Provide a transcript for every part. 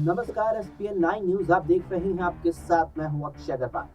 नमस्कार। ESPN 9 news आप देख रहे हैं। आपके साथ मैं हूं अक्षय अग्रवाल।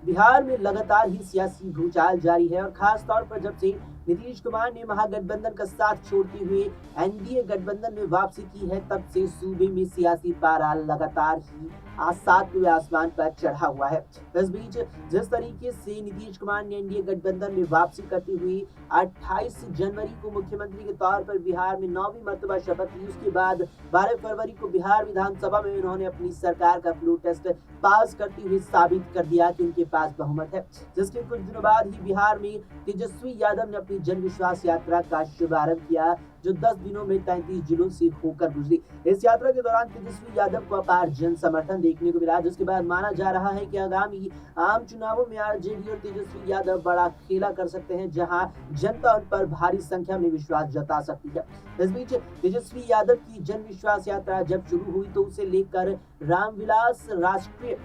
बिहार में लगातार ही सियासी भूचाल जारी है और खास तौर पर जब से नीतीश कुमार ने महागठबंधन का साथ छोड़ते हुए एनडीए गठबंधन में वापसी की है, तब से सूबे में सियासी पारा लगातार ही सातवें आसमान पर चढ़ा हुआ है। इस बीच जिस तरीके से नीतीश कुमार ने एनडीए गठबंधन में वापसी करते हुए 28 जनवरी को मुख्यमंत्री के तौर पर बिहार में 9वीं मर्तबा शपथ ली, उसके बाद 12 फरवरी को बिहार विधानसभा में उन्होंने अपनी सरकार का फ्लो टेस्ट पास करते हुए साबित कर दिया कि उनके पास बहुमत है। जिसके कुछ दिनों बाद ही बिहार में तेजस्वी यादव ने अपनी जन विश्वास यात्रा का शुभारंभ किया, जो 10 दिनों में 33 जिलों से होकर गुजरी। इस यात्रा के दौरान तेजस्वी यादव को अपार जन समर्थन देखने को मिला, जिसके बाद माना जा रहा है कि आगामी आम चुनावों में आरजेडी और तेजस्वी यादव बड़ा खेला कर सकते हैं, जहां जनता उन पर भारी संख्या में विश्वास जता सकती है। इस बीच तेजस्वी यादव की जन विश्वास यात्रा जब शुरू हुई तो उसे लेकर रामविलास राष्ट्रीय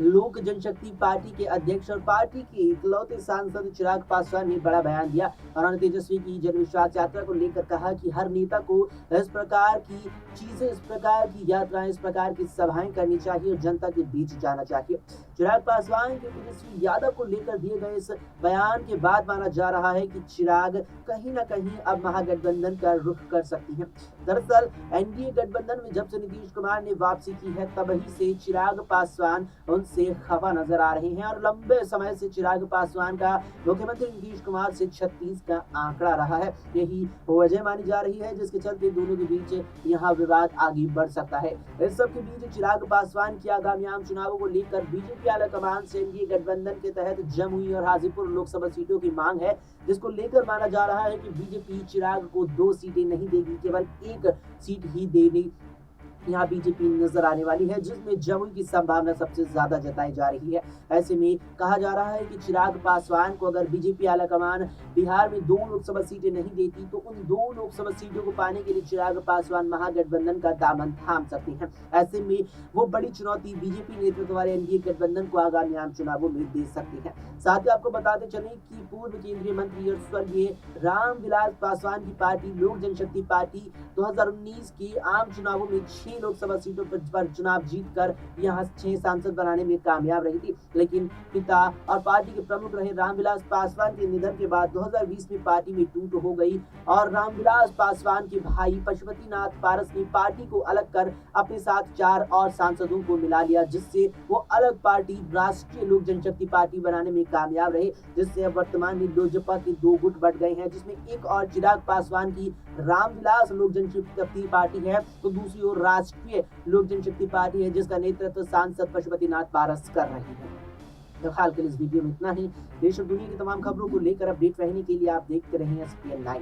लोक जनशक्ति पार्टी के अध्यक्ष और पार्टी के इकलौते सांसद चिराग पासवान ने बड़ा बयान दिया। उन्होंने तेजस्वी की जन विश्वास यात्रा को लेकर कहा कि हर नेता को इस प्रकार की चीजें, इस प्रकार की यात्राएं, इस प्रकार की सभाएं करनी चाहिए और जनता के बीच जाना चाहिए। चिराग पासवान के तेजस्वी यादव को लेकर दिए गए इस बयान के बाद माना जा रहा है कि चिराग कहीं न कहीं अब महागठबंधन का रुख कर सकती है। दरअसल एनडीए गठबंधन में जब से नीतीश कुमार ने वापसी की है, तभी से चिराग पासवान उनसे खफा नजर आ रहे हैं और लंबे समय से चिराग पासवान का मुख्यमंत्री नीतीश कुमार से 36 का आंकड़ा रहा है। यही वजह मानी जा रही है जिसके चलते दोनों के बीच यहाँ विवाद आगे बढ़ सकता है। इस सब के बीच चिराग पासवान की आगामी आम चुनावों को लेकर बीजेपी आलाकमान से एनडीए गठबंधन के तहत जमुई और हाजीपुर लोकसभा सीटों की मांग है, जिसको लेकर माना जा रहा है कि बीजेपी चिराग को 2 सीटें नहीं देगी, केवल 1 सीट ही देगी। यहाँ बीजेपी नजर आने वाली है, जिसमें जमुई की संभावना सबसे ज्यादा जताई जा रही है। ऐसे में कहा जा रहा है कि चिराग पासवान को अगर बीजेपी आलाकमान बिहार में 2 लोकसभा सीटें नहीं देती तो उन 2 लोकसभा सीटों को पाने के लिए चिराग पासवान महागठबंधन का दामन थाम सकती हैं। ऐसे में वो बड़ी चुनौती बीजेपी नेतृत्व वाले एनडीए गठबंधन को आगामी आम चुनावों में दे सकती है। साथ ही आपको बताते चले कि पूर्व केंद्रीय मंत्री और स्वर्गीय रामविलास पासवान की पार्टी लोक जनशक्ति पार्टी 2019 के आम चुनावों में 6 लोकसभा सीटों पर चुनाव जीतकर यहां 6 सांसद बनाने में कामयाब रही थी, लेकिन पिता और पार्टी के प्रमुख रहे रामविलास पासवान के निधन के बाद 2020 में पार्टी में टूट हो गई और रामविलास पासवान के भाई पशुपतिनाथ पारस ने पार्टी को अलग कर अपने साथ 4 और सांसदों को मिला लिया, जिससे वो अलग पार्टी राष्ट्रीय लोक जनशक्ति पार्टी बनाने में कामयाब रहे, जिससे अब वर्तमान में लोजपा के 2 गुट बढ़ गए हैं, जिसमें एक और चिराग पासवान की रामविलास लोक जनशक्ति पार्टी है तो दूसरी ओर राष्ट्रीय लोक जनशक्ति पार्टी है, जिसका नेतृत्व सांसद पशुपतिनाथ पारस कर रहे हैं। फिलहाल के लिए इस वीडियो में इतना ही। देश और दुनिया की तमाम खबरों को लेकर अपडेट रहने के लिए आप देखते रहें एसपीएन 9।